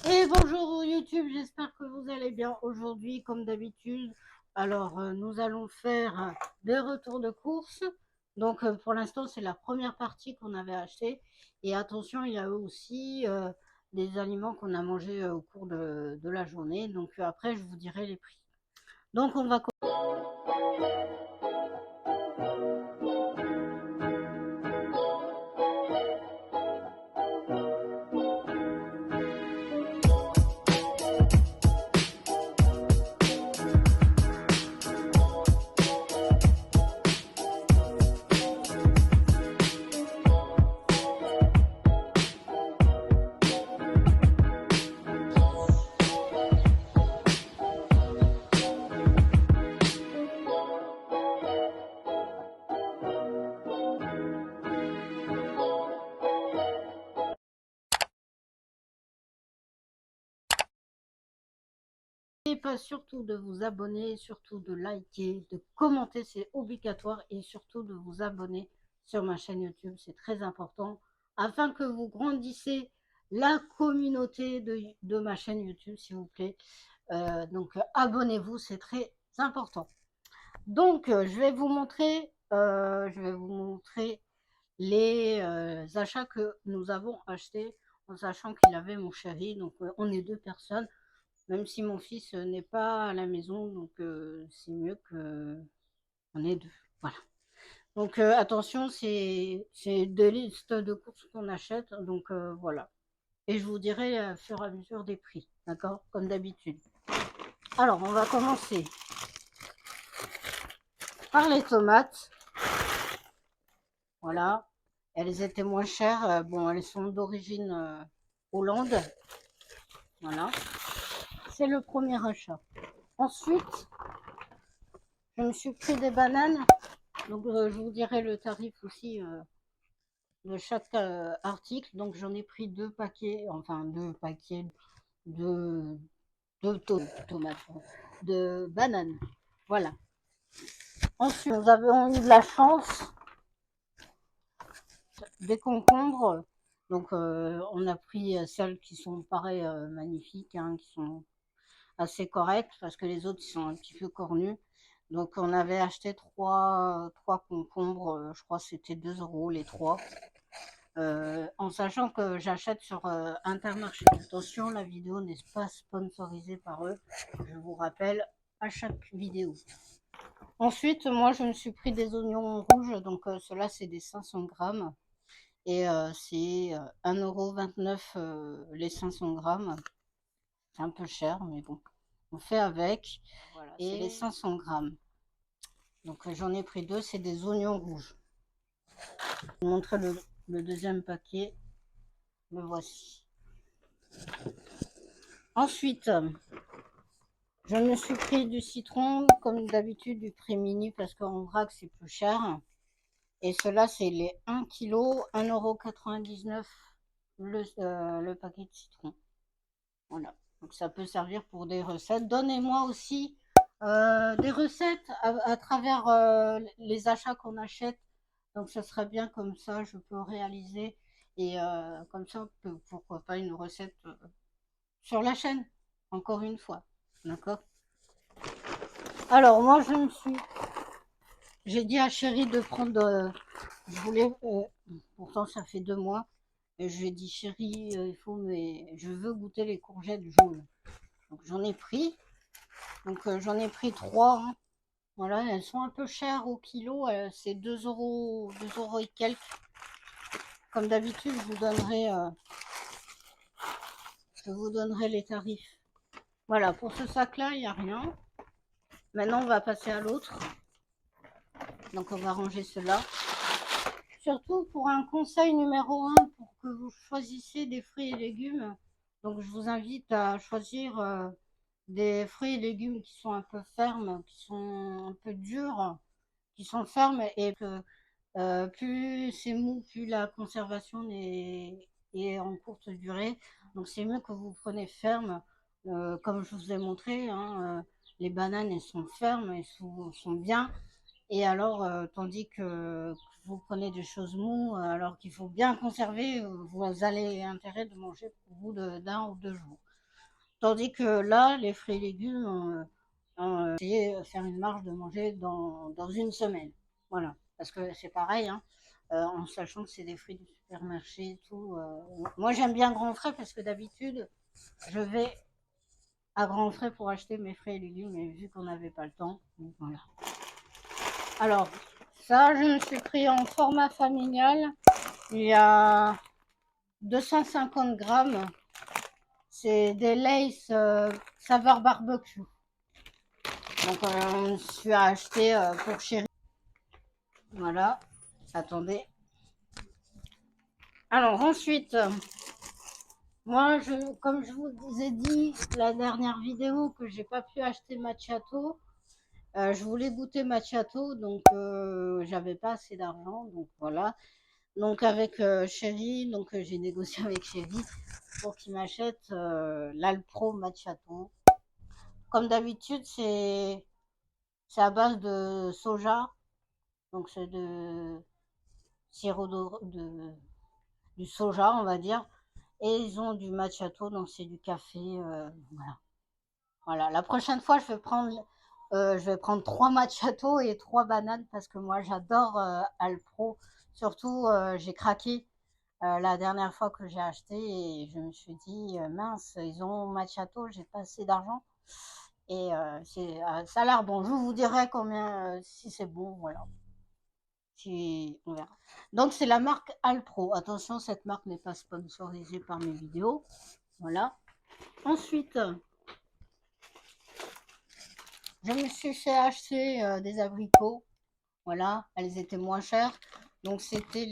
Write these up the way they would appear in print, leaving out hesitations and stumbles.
Et bonjour YouTube, j'espère que vous allez bien aujourd'hui comme d'habitude. Alors nous allons faire des retours de course. Donc pour l'instant c'est la première partie qu'on avait achetée. Et attention, il y a aussi des aliments qu'on a mangés au cours de la journée. Donc après je vous dirai les prix. Donc on va N'oubliez pas surtout de vous abonner, surtout de liker, de commenter, c'est obligatoire, et surtout de vous abonner sur ma chaîne YouTube, c'est très important, afin que vous grandissez la communauté de ma chaîne YouTube, s'il vous plaît. Donc abonnez-vous, c'est très important. Donc je vais vous montrer, les achats que nous avons achetés, en sachant qu'il avait mon chéri, donc on est deux personnes. Même si mon fils n'est pas à la maison, donc c'est mieux qu'on ait deux. Voilà. Donc attention, c'est des listes de courses qu'on achète, donc voilà. Et je vous dirai au fur et à mesure des prix, d'accord? Comme d'habitude. Alors, on va commencer par les tomates. Voilà. Elles étaient moins chères. Bon, elles sont d'origine Hollande. Voilà. C'est le premier achat. Ensuite, je me suis pris des bananes. Donc, je vous dirai le tarif aussi de chaque article. Donc, j'en ai pris deux paquets, enfin deux paquets de, tomates, de bananes. Voilà. Ensuite, nous avons eu de la chance des concombres. Donc, on a pris celles qui sont pareil magnifiques, hein, qui sont assez correctes parce que les autres ils sont un petit peu cornus. Donc, on avait acheté trois concombres, je crois que c'était 2 euros les trois. En sachant que j'achète sur Intermarché. Attention, la vidéo n'est pas sponsorisée par eux, je vous rappelle à chaque vidéo. Ensuite, moi je me suis pris des oignons rouges, donc ceux-là c'est des 500 grammes. Et c'est 1,29 € les 500 grammes. C'est un peu cher, mais bon, on fait avec. Voilà, et c'est les 500 grammes. Donc j'en ai pris deux, c'est des oignons rouges. Je vais vous montrer le deuxième paquet. Le voici. Ensuite, je me suis pris du citron, comme d'habitude, du prix mini, parce qu'en vrac, c'est plus cher. Et cela, c'est les 1 kg, 1,99 € le paquet de citron. Voilà. Donc, ça peut servir pour des recettes. Donnez-moi aussi des recettes à travers les achats qu'on achète. Donc, ça serait bien comme ça, je peux réaliser. Et comme ça, pourquoi pas une recette sur la chaîne, encore une fois. D'accord? Alors, moi, j'ai dit à Chéri de prendre, je voulais, pourtant ça fait 2 mois, et je lui ai dit, Chéri, je veux goûter les courgettes jaunes. Donc, j'en ai pris. Donc, j'en ai pris trois, hein. Voilà, elles sont un peu chères au kilo, c'est 2 euros et quelques. Comme d'habitude, je vous donnerai les tarifs. Voilà, pour ce sac-là, il n'y a rien. Maintenant, on va passer à l'autre. Donc, on va ranger cela. Surtout pour un conseil numéro 1, pour que vous choisissiez des fruits et légumes. Donc, je vous invite à choisir des fruits et légumes qui sont un peu fermes, qui sont un peu durs, qui sont fermes, et que plus c'est mou, plus la conservation est en courte durée. Donc, c'est mieux que vous preniez ferme, comme je vous ai montré, hein, les bananes, elles sont fermes, elles sont bien. Et alors, tandis que vous prenez des choses mous, alors qu'il faut bien conserver, vous allez intérêt de manger au bout d'un ou deux jours. Tandis que là, les fruits et légumes, essayé de faire une marge de manger dans une semaine. Voilà, parce que c'est pareil, hein, en sachant que c'est des fruits du supermarché et tout. Moi, j'aime bien grand frais parce que d'habitude, je vais à grands frais pour acheter mes fruits et légumes, mais vu qu'on n'avait pas le temps, donc voilà. Alors, ça, je me suis pris en format familial. Il y a 250 grammes. C'est des Lay's saveur barbecue. Donc, je me suis acheté pour chéri. Voilà. Attendez. Alors, ensuite, moi, comme je vous ai dit la dernière vidéo que j'ai pas pu acheter macchiato, je voulais goûter macchiato, donc j'avais pas assez d'argent, donc voilà. Donc avec Chéri, donc j'ai négocié avec Chéri pour qu'il m'achète l'Alpro macchiato. Comme d'habitude, c'est à base de soja, donc c'est de sirop du soja, on va dire. Et ils ont du macchiato, donc c'est du café. Voilà. Voilà. La prochaine fois, je vais prendre 3 macchiatos et 3 bananes parce que moi, j'adore Alpro. Surtout, j'ai craqué la dernière fois que j'ai acheté et je me suis dit, mince, ils ont macchiato, j'ai pas assez d'argent. Et ça a l'air bon. Je vous dirai combien, si c'est bon, voilà. On verra. Donc, c'est la marque Alpro. Attention, cette marque n'est pas sponsorisée par mes vidéos. Voilà. Ensuite, je me suis fait acheter des abricots. Voilà, elles étaient moins chères. Donc, c'était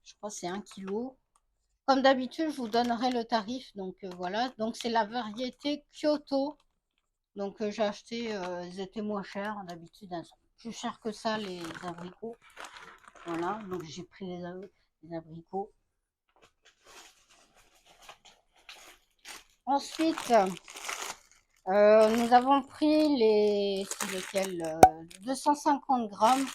je crois que c'est 1 kilo. Comme d'habitude, je vous donnerai le tarif. Donc, voilà. Donc, c'est la variété Kyoto. Donc, j'ai acheté, elles étaient moins chères. D'habitude, elles sont plus chères que ça, les abricots. Voilà, donc j'ai pris les abricots. Ensuite, nous avons pris lesquels 250 grammes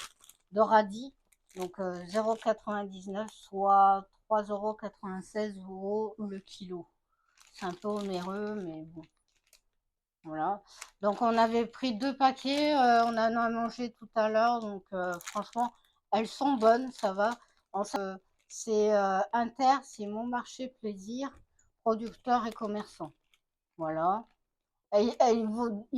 de radis, donc 0,99, soit 3,96 € le kilo. C'est un peu onéreux, mais bon. Voilà. Donc on avait pris 2 paquets, on en a mangé tout à l'heure, donc franchement, elles sont bonnes, ça va. C'est Inter, c'est Mon Marché Plaisir, producteur et commerçant. Voilà. Et ils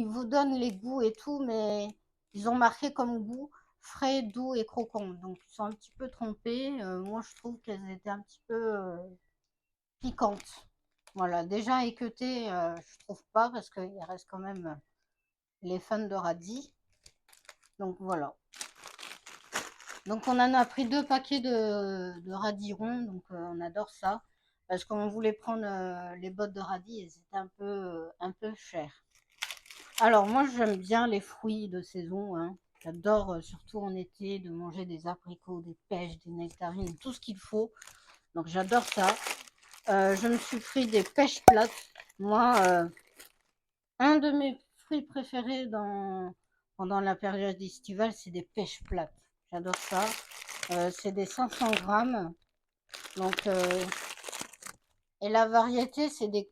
vous donnent les goûts et tout, mais ils ont marqué comme goût frais, doux et croquant. Donc ils sont un petit peu trompés. Moi, je trouve qu'elles étaient un petit peu piquantes. Voilà. Déjà équeutées, je trouve pas, parce qu'il reste quand même les fans de radis. Donc voilà. Donc on en a pris 2 paquets de radis ronds. Donc on adore ça. Parce qu'on voulait prendre les bottes de radis et c'était un peu cher. Alors moi j'aime bien les fruits de saison, hein. J'adore surtout en été de manger des abricots, des pêches, des nectarines, tout ce qu'il faut. Donc j'adore ça. Je me suis pris des pêches plates. Moi, un de mes fruits préférés pendant la période estivale, c'est des pêches plates. J'adore ça. C'est des 500 grammes. Donc, et la variété, c'est des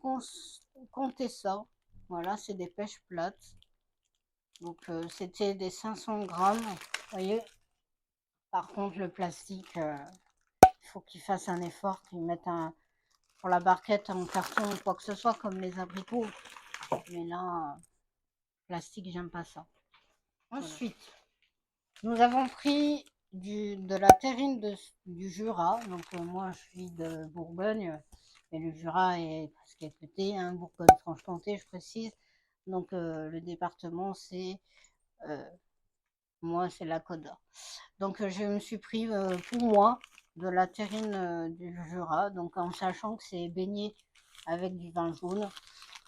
Contessa. Voilà, c'est des pêches plates. Donc, c'était des 500 grammes. Vous voyez, par contre, le plastique, il faut qu'ils fassent un effort, qu'ils mettent pour la barquette en carton ou quoi que ce soit, comme les abricots. Mais là, plastique, j'aime pas ça. Ensuite, nous avons pris de la terrine du Jura. Donc, moi, je suis de Bourgogne. Et le Jura est presque à côté, hein, Bourgogne-Franche-Comté, je précise. Donc, le département, moi, c'est la Côte d'Or. Donc, je me suis pris pour moi de la terrine du Jura, donc en sachant que c'est baigné avec du vin jaune.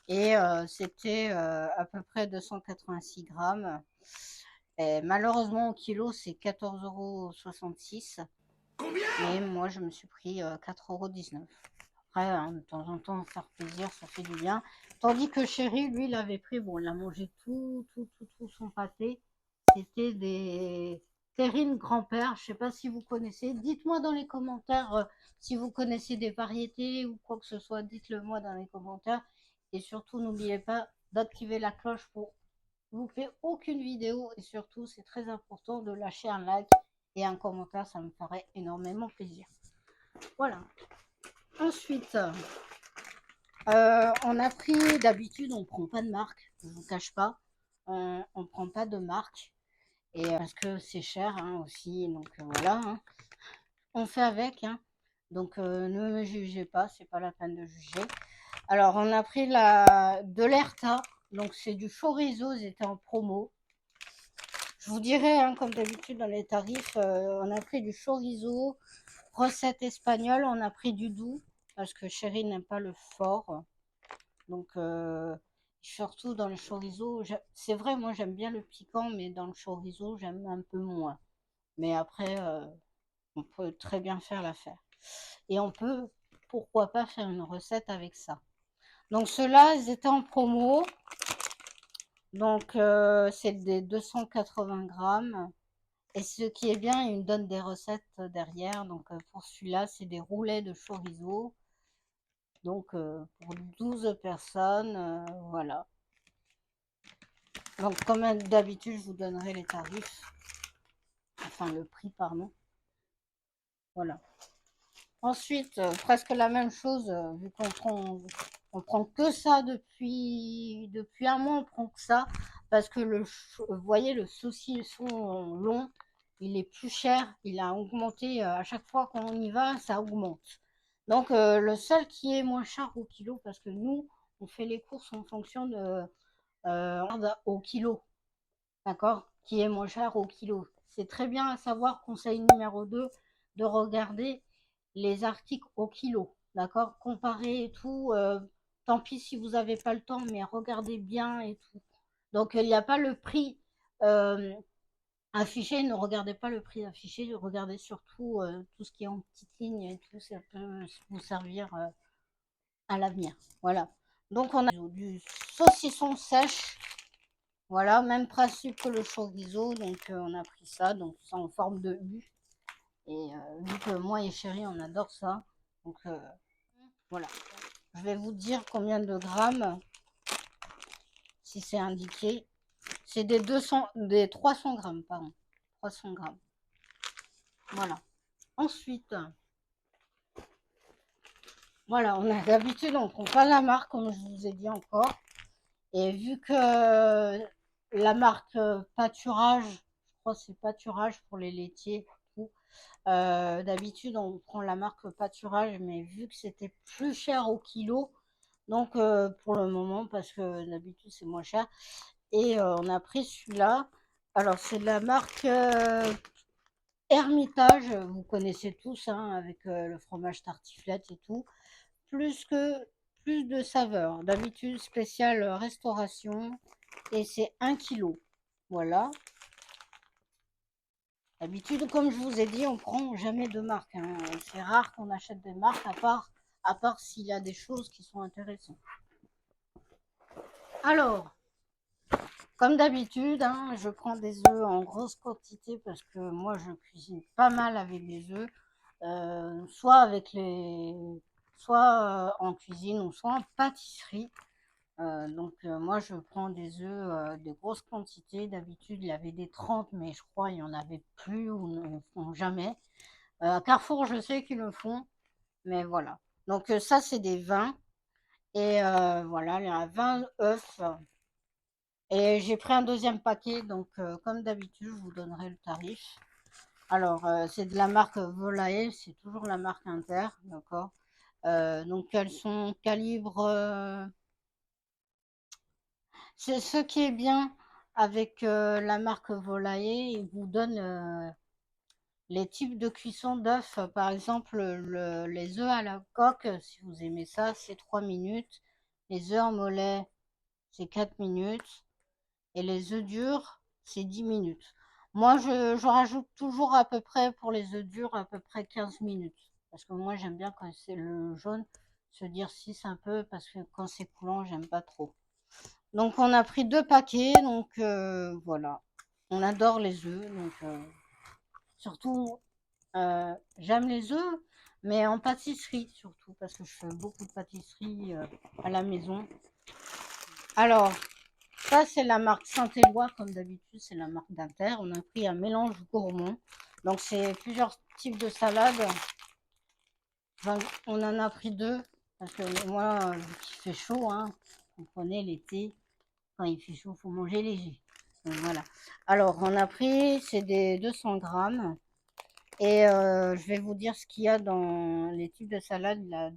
Et c'était à peu près 286 grammes. Et malheureusement, au kilo, c'est 14,66 €. Mais moi, je me suis pris 4,19 €. Après, hein, de temps en temps, faire plaisir, ça fait du bien. Tandis que Chéri, lui, il avait pris, bon, il a mangé tout son pâté. C'était terrine grand-père, je sais pas si vous connaissez. Dites-moi dans les commentaires si vous connaissez des variétés ou quoi que ce soit. Dites-le moi dans les commentaires. Et surtout, n'oubliez pas d'activer la cloche pour louper aucune vidéo. Et surtout, c'est très important de lâcher un like et un commentaire. Ça me ferait énormément plaisir. Voilà. Ensuite, on a pris, d'habitude, on prend pas de marque. Je vous cache pas. On prend pas de marque. Et parce que c'est cher hein, aussi, donc voilà, hein. On fait avec, hein. Donc ne me jugez pas, c'est pas la peine de juger. Alors on a pris de l'Erta, donc c'est du chorizo, c'était en promo. Je vous dirai, hein, comme d'habitude dans les tarifs, on a pris du chorizo, recette espagnole, on a pris du doux, parce que chérie n'aime pas le fort. Donc surtout dans le chorizo, c'est vrai, moi j'aime bien le piquant, mais dans le chorizo, j'aime un peu moins. Mais après, on peut très bien faire l'affaire. Et on peut, pourquoi pas, faire une recette avec ça. Donc ceux-là, ils étaient en promo. Donc c'est des 280 grammes. Et ce qui est bien, ils me donnent des recettes derrière. Donc pour celui-là, c'est des roulets de chorizo. Donc pour 12 personnes, voilà. Donc comme d'habitude, je vous donnerai les tarifs. Enfin le prix, pardon. Voilà. Ensuite, presque la même chose, vu on prend que ça depuis un mois, on prend que ça, parce que vous voyez, le saucisson long, il est plus cher, il a augmenté, à chaque fois qu'on y va, ça augmente. Donc, le seul qui est moins cher au kilo, parce que nous, on fait les courses en fonction au kilo, d'accord? Qui est moins cher au kilo. C'est très bien à savoir, conseil numéro 2, de regarder les articles au kilo, d'accord? Comparer et tout. Tant pis si vous n'avez pas le temps, mais regardez bien et tout. Donc, il n'y a pas le prix euh, affiché. Ne regardez pas le prix affiché. Regardez surtout tout ce qui est en petite ligne et tout. Ça peut vous servir à l'avenir. Voilà. Donc, on a du saucisson sèche. Voilà, même principe que le chorizo. Donc, on a pris ça. Donc, ça en forme de U. Et vu que moi et chérie, on adore ça. Donc, voilà. Je vais vous dire combien de grammes, si c'est indiqué. C'est des 300 grammes, pardon. 300 grammes. Voilà. Ensuite, voilà, on a d'habitude, on prend pas la marque, comme je vous ai dit encore. Et vu que la marque pâturage, je crois que c'est pâturage pour les laitiers, d'habitude, on prend la marque pâturage, mais vu que c'était plus cher au kilo, donc pour le moment, parce que d'habitude c'est moins cher, et on a pris celui-là. Alors c'est de la marque Hermitage, vous connaissez tous, hein, avec le fromage tartiflette et tout. Plus que plus de saveur. D'habitude spécial restauration et c'est 1 kilo. Voilà. D'habitude, comme je vous ai dit, on prend jamais de marque, hein. C'est rare qu'on achète des marques à part s'il y a des choses qui sont intéressantes. Alors, comme d'habitude, hein, je prends des œufs en grosse quantité parce que moi je cuisine pas mal avec des œufs, soit soit en cuisine ou soit en pâtisserie. Donc moi je prends des œufs de grosses quantités. D'habitude il y avait des 30, mais je crois il y en avait plus ou ne font jamais. À Carrefour je sais qu'ils le font, mais voilà. Donc ça c'est des 20 et voilà, il y a 20 œufs. Et j'ai pris un deuxième paquet, donc comme d'habitude, je vous donnerai le tarif. Alors, c'est de la marque Volae, c'est toujours la marque Inter, d'accord. Donc, elles sont calibre. C'est ce qui est bien avec la marque Volae, ils vous donnent les types de cuisson d'œufs. Par exemple, les œufs à la coque, si vous aimez ça, c'est 3 minutes. Les œufs en mollet, c'est 4 minutes. Et les œufs durs, c'est 10 minutes. Moi, je rajoute toujours à peu près, pour les œufs durs, à peu près 15 minutes. Parce que moi, j'aime bien quand c'est le jaune se durcisse un peu, parce que quand c'est coulant, j'aime pas trop. Donc, on a pris 2 paquets, donc voilà. On adore les œufs, donc Surtout, j'aime les œufs, mais en pâtisserie surtout, parce que je fais beaucoup de pâtisserie à la maison. Alors, ça, c'est la marque Saint-Éloi, comme d'habitude, c'est la marque d'Inter. On a pris un mélange gourmand. Donc, c'est plusieurs types de salades. Enfin, on en a pris deux, parce que moi, vu qu'il fait chaud, hein, vous comprenez, l'été, quand il fait chaud, il faut manger léger. Donc, voilà. Alors, on a pris, c'est des 200 grammes. Et je vais vous dire ce qu'il y a dans les types de salades, là,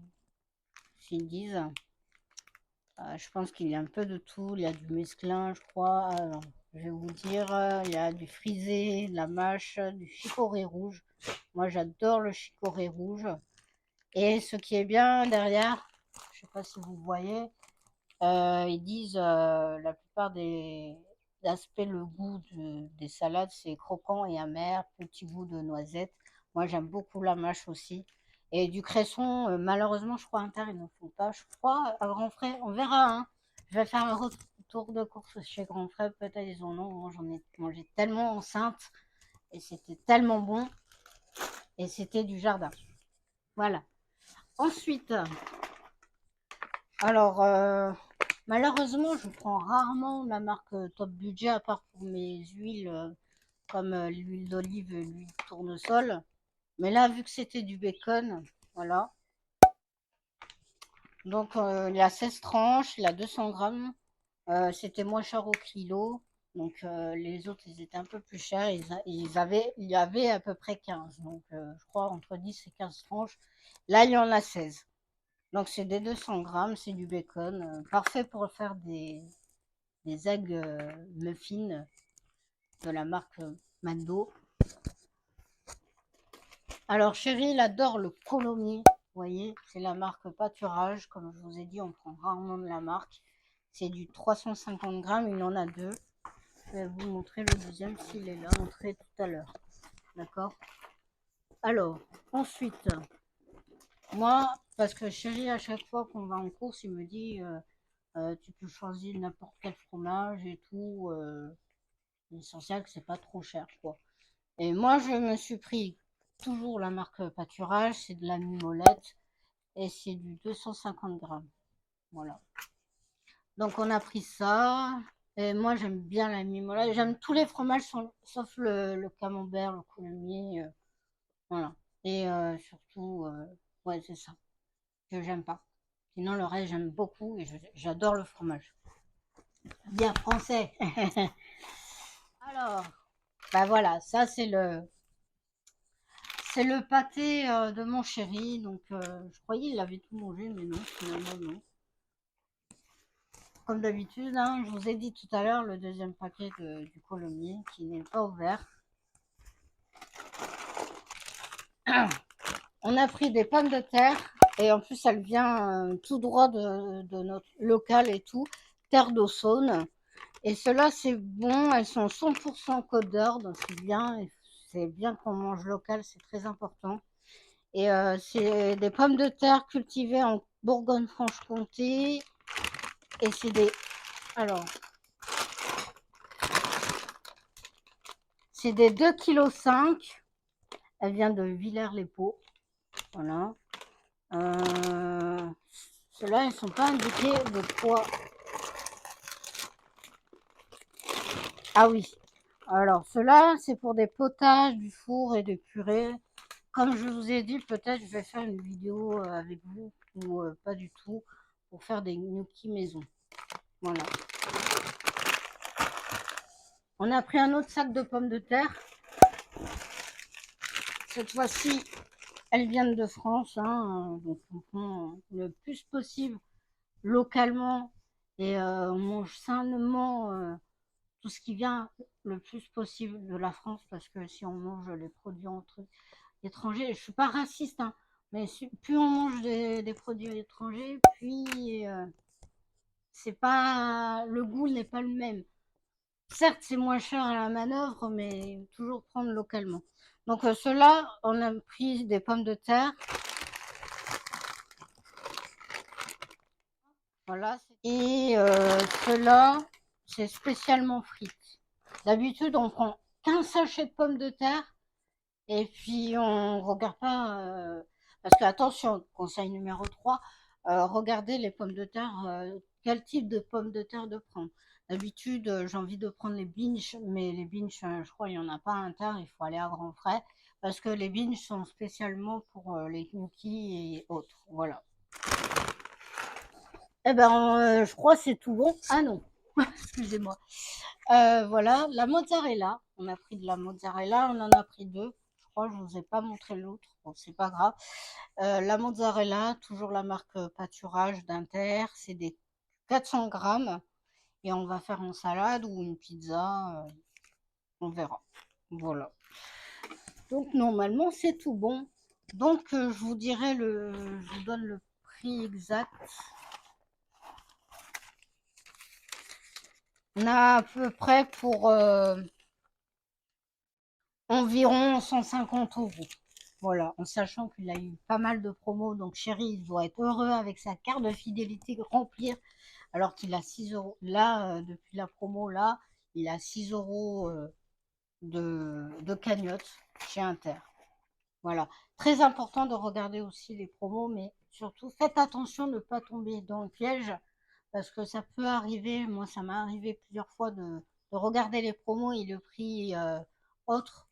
s'ils disent. Je pense qu'il y a un peu de tout. Il y a du mesclun, je crois. Alors, je vais vous dire, il y a du frisé, de la mâche, du chicorée rouge. Moi, j'adore le chicorée rouge. Et ce qui est bien derrière, je ne sais pas si vous voyez, ils disent la plupart des aspects, le goût des salades, c'est croquant et amer, petit goût de noisette. Moi, j'aime beaucoup la mâche aussi. Et du cresson, malheureusement, je crois Inter, ils ne font pas. Je crois à Grand Frais, on verra. Hein. Je vais faire un retour de course chez Grand Frais, peut-être ils en ont. Moi, j'en ai mangé tellement enceinte et c'était tellement bon. Et c'était du jardin. Voilà. Ensuite, alors, malheureusement, je prends rarement la marque Top Budget, à part pour mes huiles, comme l'huile d'olive, l'huile de tournesol. Mais là, vu que c'était du bacon, voilà. Donc, il y a 16 tranches, il y a 200 grammes. C'était moins cher au kilo. Donc, les autres, ils étaient un peu plus chers. Il y avait à peu près 15. Donc, je crois entre 10 et 15 tranches. Là, il y en a 16. Donc, c'est des 200 grammes, c'est du bacon. Parfait pour faire des eggs muffins de la marque Mando. Alors, chérie, il adore le colomier. Vous voyez, c'est la marque Pâturage. Comme je vous ai dit, on prend rarement de la marque. C'est du 350 grammes, il en a deux. Je vais vous montrer le deuxième s'il est là, montré tout à l'heure. D'accord. Alors, ensuite, moi, parce que chérie, à chaque fois qu'on va en course, il me dit tu peux choisir n'importe quel fromage et tout. L'essentiel que c'est pas trop cher, quoi. Et moi, je me suis pris toujours la marque Pâturage, c'est de la mimolette et c'est du 250 grammes. Voilà. Donc, on a pris ça. Et moi, j'aime bien la mimolette. J'aime tous les fromages sauf le camembert, le coulmier. Voilà. Et surtout, ouais, c'est ça que j'aime pas. Sinon, le reste, j'aime beaucoup et j'adore le fromage. Bien français. Alors, bah voilà, ça c'est le pâté de mon chéri. Donc, je croyais qu'il avait tout mangé, mais non, finalement, non. Comme d'habitude, hein, je vous ai dit tout à l'heure le deuxième paquet du colomier qui n'est pas ouvert. On a pris des pommes de terre et en plus, elle vient tout droit de notre local et tout, terre d'Aussonne. Et ceux-là, c'est bon, elles sont 100% Côte d'Or, donc c'est bien qu'on mange local, c'est très important. Et c'est des pommes de terre cultivées en Bourgogne-Franche-Comté. Et c'est des. Alors, c'est des 2,5 kg. Elle vient de Villers-les-Paux. Voilà. Ceux-là, ils ne sont pas indiqués de poids. Ah oui. Alors, ceux-là, c'est pour des potages, du four et des purées. Comme je vous ai dit, peut-être je vais faire une vidéo avec vous ou pas du tout pour faire des gnocchis maison. Voilà. On a pris un autre sac de pommes de terre. Cette fois-ci, elles viennent de France. Hein, donc on prend le plus possible localement et on mange sainement tout ce qui vient le plus possible de la France parce que si on mange les produits étrangers, je ne suis pas raciste, hein, mais plus on mange des produits étrangers, puis c'est pas le goût n'est pas le même. Certes, c'est moins cher à la manœuvre, mais toujours prendre localement. Donc ceux-là, on a pris des pommes de terre. Voilà. Et ceux-là, c'est spécialement frites. D'habitude, on prend qu'un sachet de pommes de terre Et puis on regarde pas, parce que attention, conseil numéro 3, regardez les pommes de terre, quel type de pommes de terre de prendre. D'habitude, j'ai envie de prendre les binges, mais les binges, je crois il y en a pas à Inter, il faut aller à grands frais, parce que les binges sont spécialement pour les gnocchis et autres. Voilà. Eh ben, je crois que c'est tout bon. Ah non, excusez-moi. Voilà, la mozzarella. On a pris de la mozzarella, on en a pris deux. Je crois que je vous ai pas montré l'autre. Bon, c'est pas grave. La mozzarella, toujours la marque Pâturage d'Inter, c'est des 400 grammes et on va faire une salade ou une pizza, on verra. Voilà. Donc normalement c'est tout bon. Donc je vous dirai je vous donne le prix exact. On a à peu près pour environ 150 euros. Voilà, en sachant qu'il a eu pas mal de promos, donc chéri, il doit être heureux avec sa carte de fidélité remplir, alors qu'il a 6 euros. Là, depuis la promo, là, il a 6 euros de cagnotte chez Inter. Voilà, très important de regarder aussi les promos, mais surtout faites attention de ne pas tomber dans le piège, parce que ça peut arriver, moi ça m'est arrivé plusieurs fois de regarder les promos et le prix autre.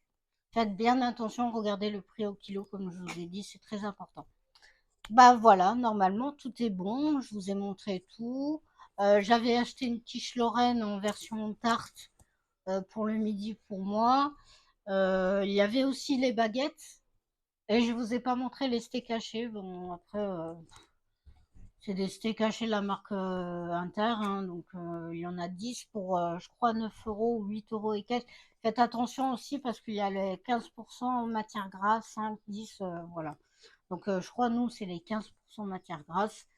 Faites bien attention, regardez le prix au kilo, comme je vous ai dit, c'est très important. Bah voilà, normalement tout est bon, je vous ai montré tout. J'avais acheté une quiche Lorraine en version tarte pour le midi pour moi. Il y avait aussi les baguettes. Et je vous ai pas montré les steaks hachés. Bon, après, c'est des steaks hachés de la marque Inter, hein, donc il y en a 10 pour, je crois, 9 euros ou 8 euros et quelques. Faites attention aussi parce qu'il y a les 15% en matière grasse, 5, 10, voilà. Donc je crois, nous, c'est les 15% matière grasse.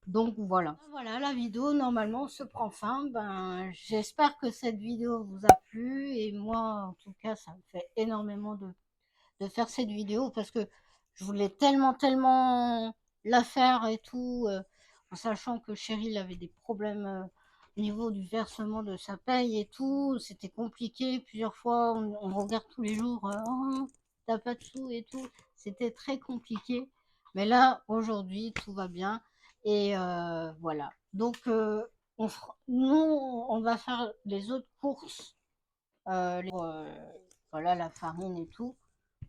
Donc voilà. Voilà, la vidéo, normalement, se prend fin. Ben, j'espère que cette vidéo vous a plu et moi, en tout cas, ça me fait énormément de faire cette vidéo parce que je voulais tellement la faire et tout, en sachant que Cheryl avait des problèmes au niveau du versement de sa paye et tout. C'était compliqué. Plusieurs fois, on regarde tous les jours, oh, t'as pas de sous et tout. C'était très compliqué. Mais là, aujourd'hui, tout va bien. Et voilà. Donc, nous, on va faire les autres courses, voilà, la farine et tout.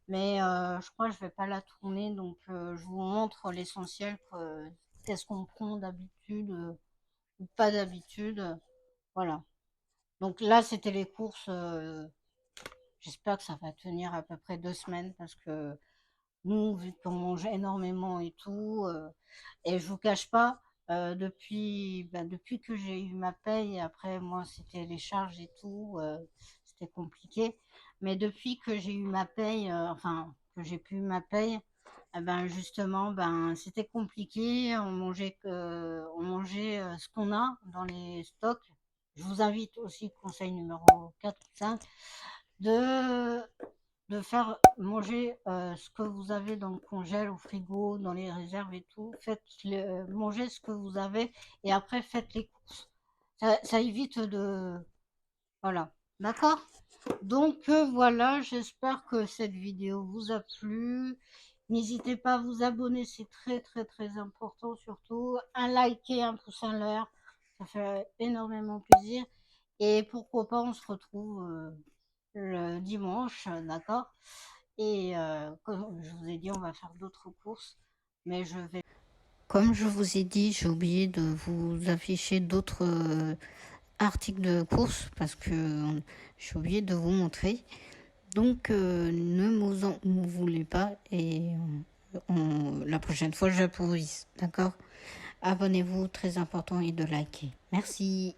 Mais je crois que je vais pas la tourner, donc je vous montre l'essentiel, qu'est-ce qu'on prend d'habitude ou pas d'habitude. Voilà. Donc là, c'était les courses. J'espère que ça va tenir à peu près 2 semaines parce que nous, vu qu'on mange énormément et tout, et je vous cache pas, depuis que j'ai eu ma paye, après moi c'était les charges et tout, c'était compliqué. Mais depuis que j'ai eu ma paye, enfin que j'ai pu ma paye, eh ben justement, ben c'était compliqué. On mangeait ce qu'on a dans les stocks. Je vous invite aussi, conseil numéro 4 ou 5, de faire manger ce que vous avez dans le congèle, au frigo, dans les réserves et tout. Faites manger ce que vous avez et après faites les courses. Ça évite de... Voilà. D'accord. Donc voilà, j'espère que cette vidéo vous a plu. N'hésitez pas à vous abonner, c'est très important surtout. Un like et un pouce en l'air, ça fait énormément plaisir. Et pourquoi pas, on se retrouve le dimanche, d'accord. Et comme je vous ai dit, on va faire d'autres courses, mais je vais... Comme je vous ai dit, j'ai oublié de vous afficher d'autres articles de course parce que j'ai oublié de vous montrer. Donc ne vous en voulez pas et la prochaine fois j'improvise, d'accord. Abonnez-vous, très important, et de liker. Merci.